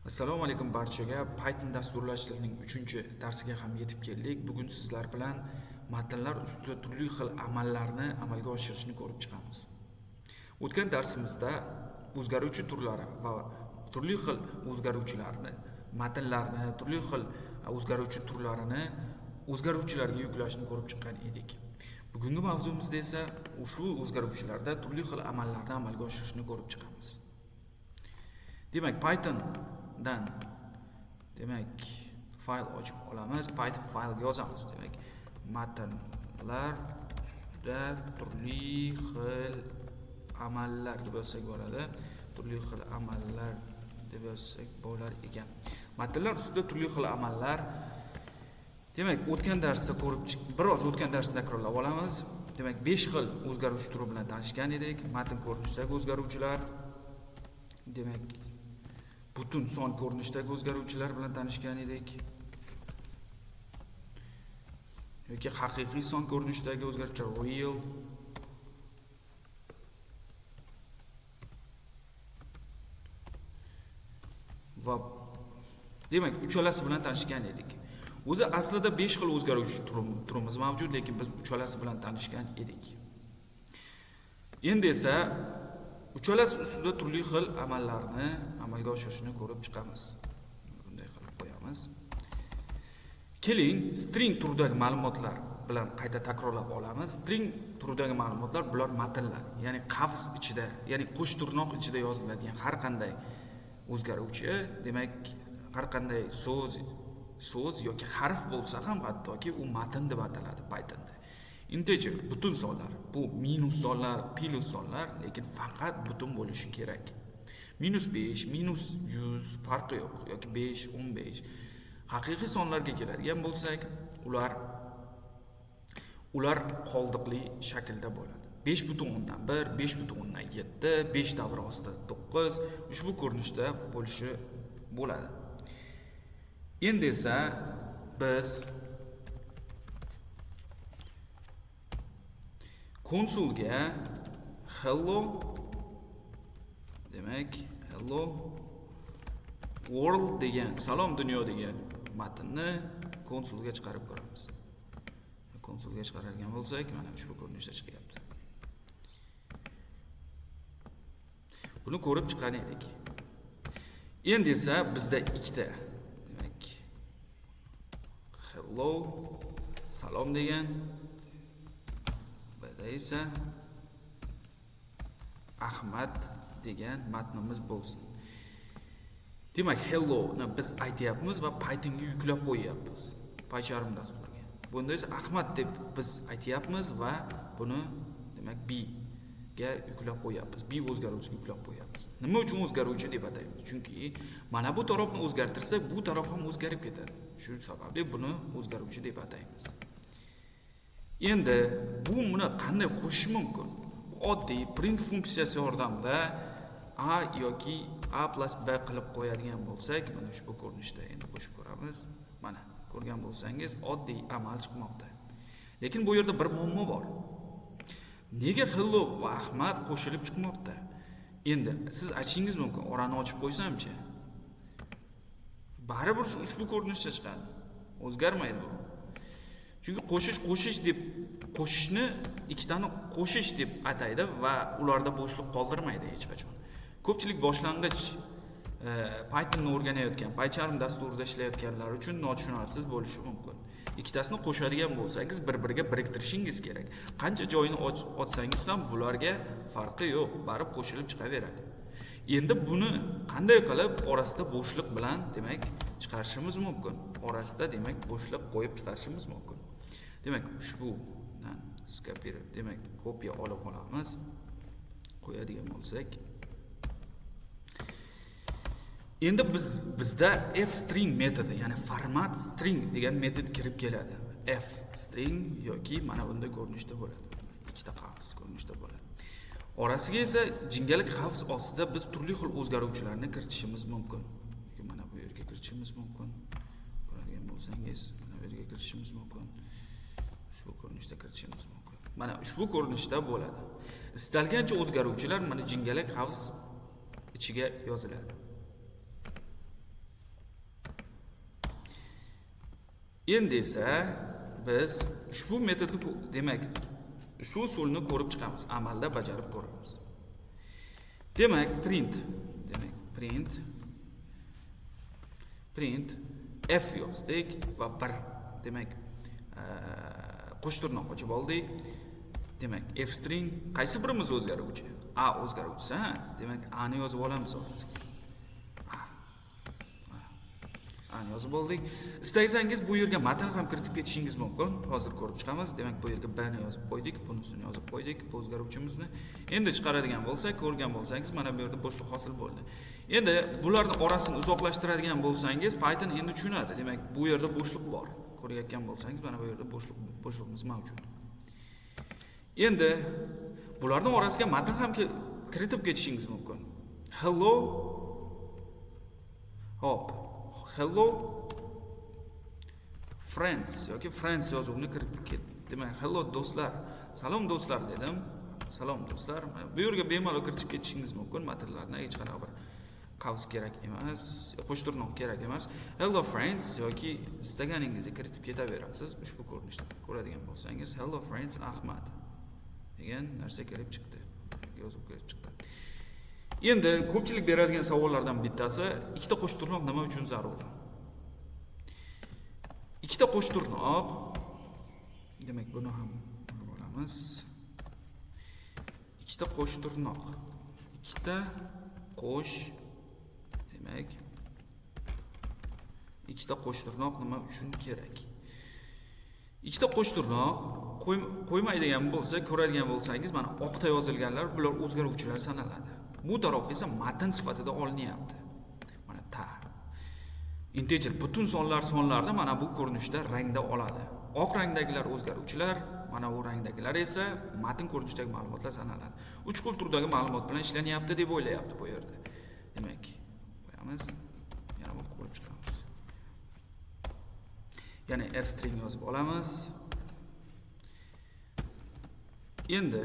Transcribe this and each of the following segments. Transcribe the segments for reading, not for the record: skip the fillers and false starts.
Assalomu alaykum barchaga. Python dasturlashtirining 3-darsiga ham yetib keldik. Bugun sizlar bilan matnlar ustida turli xil amallarni amalga oshirishni ko'rib chiqamiz. O'tgan darsimizda o'zgaruvchi turlari va turli xil o'zgaruvchilarni, matnlarni, turli xil o'zgaruvchi turlarini o'zgaruvchilarga yuklashni ko'rib chiqqan edik. Bugungi mavzumizda esa shu o'zgaruvchilarda turli xil amallarni amalga oshirishni ko'rib chiqamiz. Demak, Pythondan fayl ochib olamiz, Python fayl yozamiz. Demak, matnlar ustida turli xil amallar deb yozsak bo'ladi. Turli xil amallar deb yozsak bo'lar ekan. Matnlar ustida turli xil amallar. Demak, o'tgan darsda biroz o'tgan darsda takrorlab olamiz. Demak, 5 xil o'zgaruvchi turi bilan tanishgan edik. Matn ko'rinishidagi o'zgaruvchilar, demak, butun son ko'rinishidagi o'zgaruvchilar bilan tanishgan edik. Yoki haqiqiy son ko'rinishidagi o'zgaruvchilar, real. Va demak, uchalasi bilan tanishgan edik. O'zi aslida 5 xil o'zgaruvchi turimiz mavjud, lekin biz uchalasi bilan tanishgan edik. Endi esa uchalasi ustida turli xil amallarni amalga oshirishni ko'rib chiqamiz. Bunday qilib qo'yamiz. Keling, string turidagi ma'lumotlar bilan qayta takrorlab olamiz. String turidagi ma'lumotlar bular matnlar, ya'ni qavs ichida, ya'ni qo'sh tirnoq ichida yoziladigan har qanday o'zgaruvchi, demak, har qanday so'z yoki harf bo'lsa ham hattoki u matn deb ataladi Pythonda. Integer butun sonlar, bu minus sonlar, plus sonlar, lekin faqat butun bo'lishi kerak. -5, -100 farqi yo'q, yoki 5, 15. Haqiqiy sonlarga keladigan bo'lsak, ular qoldiqli shaklda bo'ladi. 5.1, 5.7, 5 davra ostida 9 ushbu ko'rinishda bo'lishi bo'ladi. Endi esa biz konsulga hello, demak, hello world degan, salom dunyo degan matnni konsulga chiqarib ko'ramiz. Konsulga chiqaradigan bo'lsak, mana ushbu ko'rinishda chiqyapti. Buni ko'rib chiqqan edik. Endi esa bizda ikkita, demak, hello, salom degan, bunda esa Ahmad degan matnimiz bo'lsin. Demak, hello ni biz aytyapmiz va Pythonga yuklab qo'yyapmiz. PyCharm dasturiga. Bunda esa Ahmad deb biz aytyapmiz va buni, demak, B ga yuklab qo'yyapmiz. B o'zgaruvchiga yuklab qo'yyapmiz. Nima uchun o'zgaruvchi deb ataymiz? Chunki mana bu tarafni o'zgartirsak, bu taraf ham o'zgarib ketadi. Shu sababli buni o'zgaruvchi deb ataymiz. Endi buni qanday qo'shish mumkin? Oddiy print funksiyasi yordamida a yoki a plus b qilib qo'yadigan bo'lsak, mana ushbu ko'rinishda endi qo'shib ko'ramiz. Mana ko'rgan bo'lsangiz, oddiy amal chiqmoqda. Lekin bu yerda bir muammo bor. Nega hello va Ahmad qo'shilib chiqmoqda? Endi siz aytishingiz mumkin, orani ochib qo'ysamchi? Baribir ushbu ko'rinishda chiqadi. O'zgarmaydi bu. Chunki qo'shishni ikkitani qo'shish deb ataydi va ularda bo'shliq qoldirmaydi hech qachon. Ko'pchilik boshlang'ich Pythonni o'rganayotgan, PyCharm dasturida ishlayotganlar uchun notushunarsiz bo'lishi mumkin. Ikkitasini qo'shadigan bo'lsangiz, bir-biriga biriktirishingiz kerak. Qancha joyini ochsangiz ham bularga farqi yo'q, barib qo'shilib chiqaveradi. Endi buni qanday qilib orasida bo'shliq bilan, demak, chiqarishimiz mumkin? Orasida, demak, bo'shliq qo'yib chiqarishimiz mumkin. Demak, ushbudan kopiya olib olamiz. Qo'yadigan bo'lsak, endi bizda f-string metodi, ya'ni format string degan metod kirib keladi. F-string yoki mana bunday ko'rinishda bo'ladi. Ikkita qavs ko'rinishda bo'ladi. Orasiga esa jingalak qavs ostida biz turli xil o'zgaruvchilarni kiritishimiz mumkin. Mana bu yerga kiritishimiz mumkin. Ko'radigan bo'lsangiz, mana bu yerga kiritishimiz mumkin. Ushbu ko'rinishda kiritishimiz mumkin. Mana ushbu ko'rinishda bo'ladi. Istalgancha o'zgaruvchilar mana jingalak qavs ichiga yoziladi. Endi esa biz ushbu metodni demak shu usulni ko'rib chiqamiz, amalda bajarib ko'ramiz. Demak, print f yozdik va 1 demak qo'shtirnoq ochib oldik. Demak, f string qaysi birimiz o'zgaruvchi? A o'zgaruvchisi, demak a ni yozib olamiz orasiga. A ni yozib oldik. Istasangiz bu yerga matn ham kiritib ketishingiz mumkin. Hozir ko'rib chiqamiz. Demak, bu yerga b ni yozib qo'ydik, bunisini yozib qo'ydik, bu o'zgaruvchimizni. Endi chiqaradigan bo'lsak, ko'rgan bo'lsangiz, mana bu yerda bo'shliq hosil bo'ldi. Endi bularning orasini uzoqlashtiradigan bo'lsangiz, Python endi tushunadi. Demak, bu yerda bo'shliq bor. Ko'rayotgan bo'lsangiz, mana bu yerda bo'shliqimiz mavjud. Endi bularning orasiga matn ham kiritib ketishingiz mumkin. Hello friends yoki friends yozuvini kiritib ketdim. Demak, hello do'stlar, salom do'stlar dedim. Salom do'stlar. Bu yerga bemalol kiritib ketishingiz mumkin matnlarni, hech qanaqa bir qavs kerak emas, qo'shtirnoq kerak emas. Hello friends yoki istaganingizga kiritib ketaverasiz. Ushbu ko'rinishda ko'radigan bo'lsangiz, hello friends Ahmad degan narsa kelib chiqdi. Yozib kelib chiqdi. Endi ko'pchilik beradigan savollardan bittasi, ikkita qo'shtirnoq nima uchun zarur? Ikkita qo'shtirnoq, demak buni ham olamiz. Ikkita qo'shtirnoq. Ikkita qo'sh, demak ikkita qo'shtirnoq nima uchun kerak? Ikkita qo'shtirnoq qo'ymaydigan bo'lsa, ko'radigan bo'lsangiz, mana oqda yozilganlar bular o'zgaruvchilar sanaladi. Bu taraf esa matn sifatida olinyapti. Mana ta. Integer butun sonlarni mana bu ko'rinishda rangda oladi. Oq rangdagilar o'zgaruvchilar, mana bu rangdagilar esa matn ko'rinishidagi ma'lumotlar sanaladi. 3 xil turdagi ma'lumot bilan ishlanyapti deb o'ylayapti bu yerda. Demak, qo'yamiz. Yana bu ko'rib chiqamiz. Yana f string yozib olamiz. Endi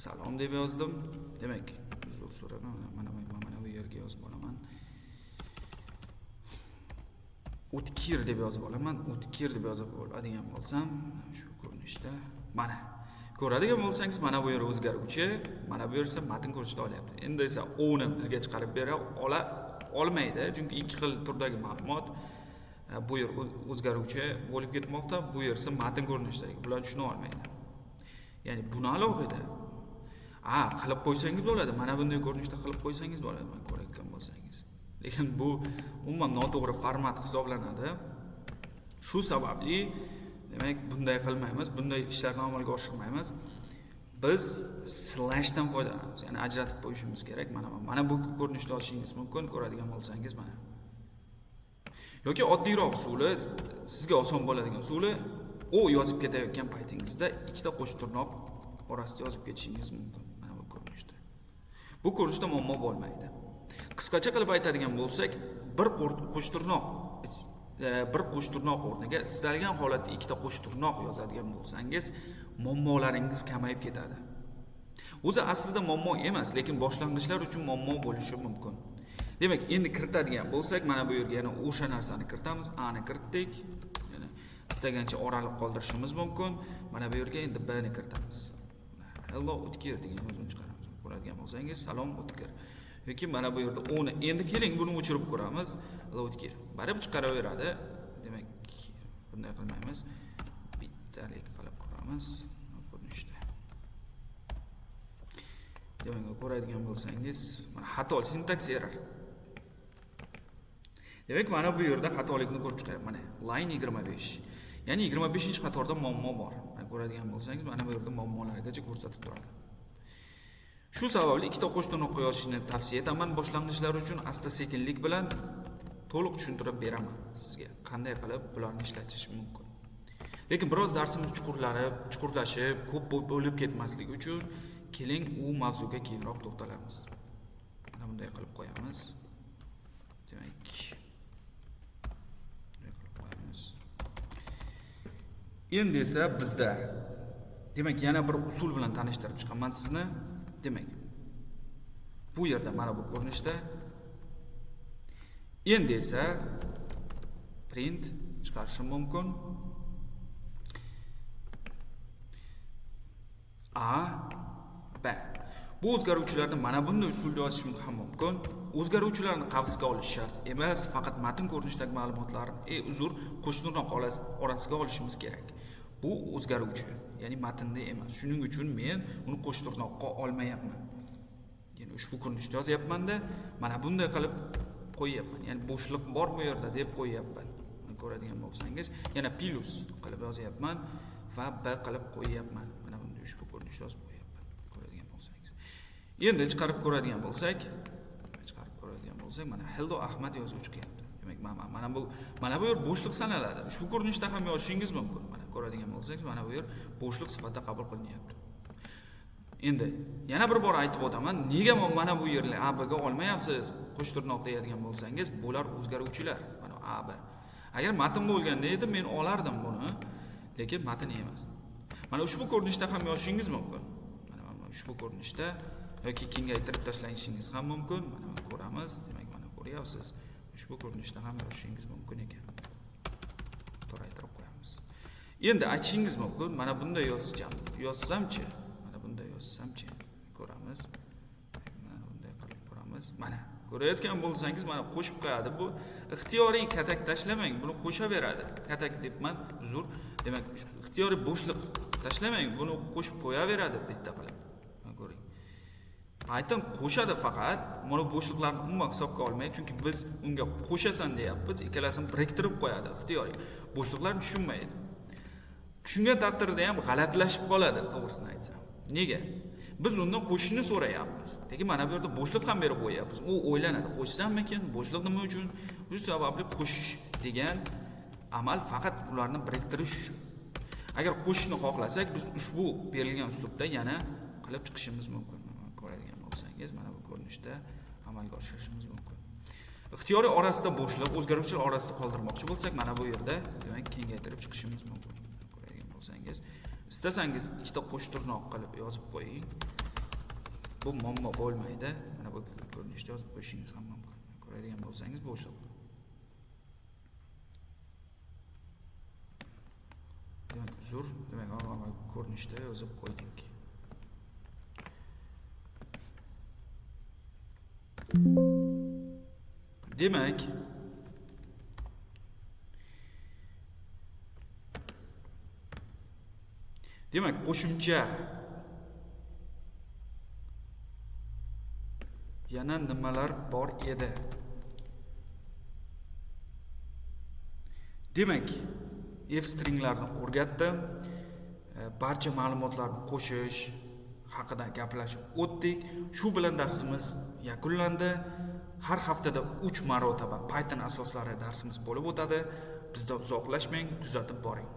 salom deb yozdim. Demak, uzr so'radim. Mana bu yerga yozib olaman. O'tkir deb yozib olaman. O'tkir deb yozib oladigan bo'lsam, shu ko'rinishda mana ko'radigan bo'lsangiz, mana bu yer o'zgaruvchi, mana bu yer esa matn ko'rinishida olyapti. Endi esa o ni bizga chiqarib bera olmaydi, chunki ikki xil turdagi ma'lumot bu yer o'zgaruvchi bo'lib ketmoqda, bu yer esa matn ko'rinishidagi. Bular tushuna olmaydi. Ya'ni buni alohida qilib qo'ysangiz bo'ladi. Mana bunday ko'rinishda qilib qo'ysangiz bo'ladi, men ko'rayotgan bo'lsangiz. Lekin bu umuman noto'g'ri format hisoblanadi. Shu sababli demak bunday qilmaymiz, bunday ishlarni amalga oshirmaymiz. Biz slashdan foydalanamiz. Ya'ni ajratib qo'yishimiz kerak. Mana bu ko'rinishda olishingiz mumkin, ko'radigan bo'lsangiz mana. Yoki oddiyroq usuli, sizga oson bo'ladigan usuli, o yozib ketayotgan paytingizda ikkita qo'shtirnoq orasida yozib ketishingiz mumkin. Mana bu ko'rinishda. Bu ko'rinishda muammo bo'lmaydi. Qisqacha qilib aytadigan bo'lsak, bir qo'shtirnoq o'rniga istalgan holatda ikkita qo'shtirnoq yozadigan bo'lsangiz, muammolaringiz kamayib ketadi. O'zi aslida muammo emas, lekin boshlang'ichlar uchun muammo bo'lishi mumkin. Demak, endi kiritadigan bo'lsak, mana bu yerga yana o'sha narsani kiritamiz. A ni kiritdik. Yana istagancha oraliq qoldirishimiz mumkin. Mana bu yerga endi B ni kiritamiz. Hello o'tkir degan yozuvni chiqaramiz. Ko'radigan bo'lsangiz, salom o'tkir. Yoki mana bu yerda o'ni endi keling buni o'chirib ko'ramiz. Hello o'tkir. Baribir chiqaraveradi. Demak, bunday qilmaymiz. Bittalik qilib ko'ramiz. Ko'rinishda. Demak, ko'radigan bo'lsangiz, mana xato, syntax error. Demak, mana bu yerda xatolikni ko'rib chiqyapman. Mana line 25. Ya'ni 25-qatorda muammo bor. Mana ko'radigan bo'lsangiz, mana bu yerda muammolargacha ko'rsatib turadi. Shu sababli ikkita qo'shtirnoqqa yozishni tavsiya etaman. Boshlang'ichlar uchun asta-sekinlik bilan to'liq tushuntirib beraman sizga. Qanday qilib bularni ishlatish mumkin. Lekin biroz darsimiz chuqurlashib, ko'p bo'lib ketmasligi uchun keling u mavzuga keyinroq to'xtalamiz. Mana bunday qilib qo'yamiz. Demak, endi esa bizda demak yana bir usul bilan tanishtirib chiqaman sizni. Demak, bu yerda mana bu ko'rinishda Endi esa print chiqarishim mumkin. A, B. Bu o'zgaruvchilarni mana bunday usulda yozishim ham mumkin. O'zgaruvchilarni qavsga olish shart emas, faqat matn ko'rinishidagi ma'lumotlarni qo'shtirnoq orasiga olishimiz kerak. Bu o'zgaruvchi, ya'ni matnda emas. Shuning uchun men uni qo'shtirnoqqa olmayapman. Ya'ni ushbu ko'rinishda yozyapman-da, mana bunday qilib qo'yyapman. Ya'ni bo'shliq bor bu yerda deb qo'yyapman. Ko'radigan bo'lsangiz, yana plus qilib yozyapman va B qilib qo'yyapman. Mana bunday ushbu ko'rinishda yozib qo'yyapman. Ko'radigan bo'lsangiz. Endi chiqarib ko'radigan bo'lsak, mana Hildo Ahmad yozib chiqyapti. Demak, mana bu yer bo'shliq sanaladi. Ushbu ko'rinishda ham yozishingiz mumkin. Mana ko'radigan bo'lsangiz, mana bu yer bo'shliq sifatida qabul qilinyapti. Endi yana bir bor aytib o'taman, nega mana bu yerni A, B ga olmayapsiz? Qo'shtirnoq deyadigan bo'lsangiz, bular o'zgaruvchilar. Mana A, B. Agar matn bo'lganda edi, men olardim buni, lekin matn emas. Mana ushbu ko'rinishda ham yozishingiz mumkin. Mana ushbu ko'rinishda yoki kengaytirib tashlanishingiz ham mumkin. Mana ko'ramiz, demak mana ko'ryapsiz. Ushbu ko'rinishda ham yozishingiz mumkin ekan. Toraytirib qo'yamiz. Endi aytishingiz mumkin, mana bunday yozsamchi, mana bunday yozsamchi, ko'ramiz. Mana bunday qilib ko'ramiz. Mana ko'rayotgan bo'lsangiz, mana qo'shib qo'yadi. Bu ixtiyoriy katak tashlamang, buni qo'shaveradi. Katak debman, uzr. Demak, ixtiyoriy bo'shliq tashlamang, buni qo'shib qo'yaveradi bitta qilib. Ko'ring. Python qo'shadi faqat, mana bo'shliqlarni umuman hisobga olmaydi, chunki biz unga qo'shasan deyapmiz, ikkalasini biriktirib qo'yadi ixtiyoriy. Bo'shliqlarni tushunmaydi. Tushungan taqdirda ham g'alatlashib qoladi, to'g'risini aytsam. Nega? Biz undan qo'shishni so'rayapmiz. Lekin mana bu yerda bo'shliq ham berib qo'yapmiz. U o'ylanadi, qo'shsammikin, bo'shliq nima uchun? Shu sababli qo'shish degan amal faqat ularni biriktirish uchun. Agar qo'shishni xohlasak, biz ushbu berilgan uslubda yana qilib chiqishimiz mumkin. Ko'radigan bo'lsangiz, mana bu ko'rinishda amalga oshirishimiz mumkin. Ixtiyoriy orasida bo'shliq, o'zgaruvchilar orasida qoldirmoqchi bo'lsak, mana bu yerda demak kengaytirib chiqishimiz mumkin. Ko'radigan bo'lsangiz, istasangiz ikkita qo'shtirnoq qilib yozib qo'ying. Bu muammo bo'lmaydi. Mana bu ko'rinishda yozib qo'yishingiz ham mumkin. Ko'radigan bo'lsangiz, bo'shliq. Demak, uzr, demak, mana ko'rinishda yozib qo'ydik. Demak, qo'shimcha yana nimalar bor edi? Demak, if stringlarni o'rgatdim. Barcha ma'lumotlarni qo'shish haqida gaplashib o'tdik. Shu bilan darsimiz yakunlandi. Har haftada 3 marotaba Python asoslari darsimiz bo'lib o'tadi. Bizda uzoqlashmang, kuzatib boring.